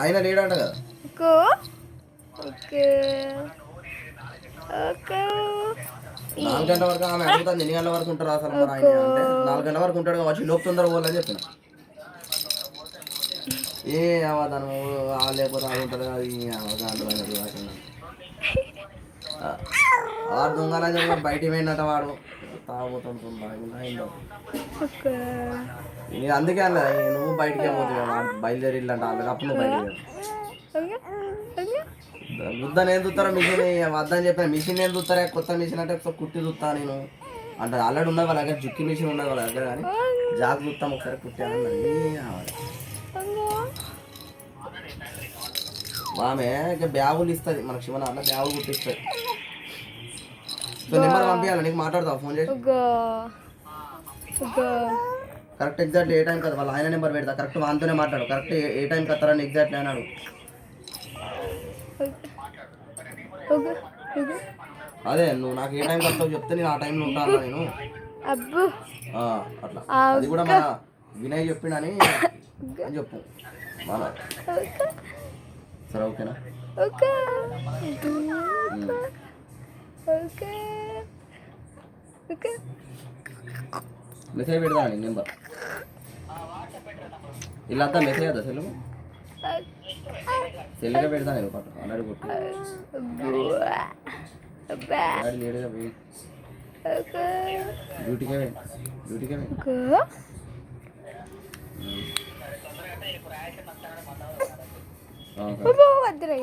ఆయన లేడంట కదా. Okay okay 4 గంటల వరకు ఆమె అడుగుతుంది ఎన్ని గంటల వరకు ఉంటారు అసలు మరి ఆయన అంటే 4 గంటల వరకు ఉంటాడు కాబట్టి లోపు తొందర పోవాలని చెప్పిన. ఏ అవధానం లేకపోతే ఆడుంటారు అది వాడు దొంగలని చెప్పి బయటికి పోయినట్ట వాడు తాగుతుంటుందా. అందుకే అన్న నువ్వు బయటికే పోతుంది బయలుదేరి ఇల్లంట అప్పుడు నువ్వు బయటికి వద్దని ఏం చూస్తారా మిషన్ వద్దని చెప్పిన మిషన్ ఏం చూస్తారా కొత్త మిషన్ అంటే ఒకసారి కుట్టి చూస్తా నేను అంటే ఆల్రెడీ ఉన్నది వాళ్ళ దగ్గర జుక్కి మిషన్ ఉన్నది వాళ్ళ దగ్గర కానీ జాగ్ చూస్తాం ఒకసారి కుట్టాను ఆమె ఇక బ్యాగులు ఇస్తుంది మనకు శివన అట్లా బ్యాగులు కుట్టిస్తుంది. నెంబర్ పంపించాలి నీకు మాట్లాడతావు ఫోన్ చేసి కరెక్ట్ ఎగ్జాక్ట్లీ ఏ టైం కదా వాళ్ళ ఆయన నెంబర్ పెడతా కరెక్ట్ వానితోనే మాట్లాడు కరెక్ట్ ఏ టైంకి వస్తారని ఎగ్జాక్ట్లీ అన్నాడు. అదే నువ్వు నాకు ఏ టైంకి వస్తావు చెప్తే నేను ఆ టైంలో ఉంటాను నేను అట్లా అది కూడా మన వినయ్ చెప్పిండని అని చెప్పు మన సరే ఓకేనా. మెసేజ్ పెడతా నెంబర్ ఇలా అంతా మెసేజ్ కదా సెల్లుగా పెడతా నేను పట్టు ఆల్రెడీ కొట్టు లేడుగా డ్యూటీకే వద్దురా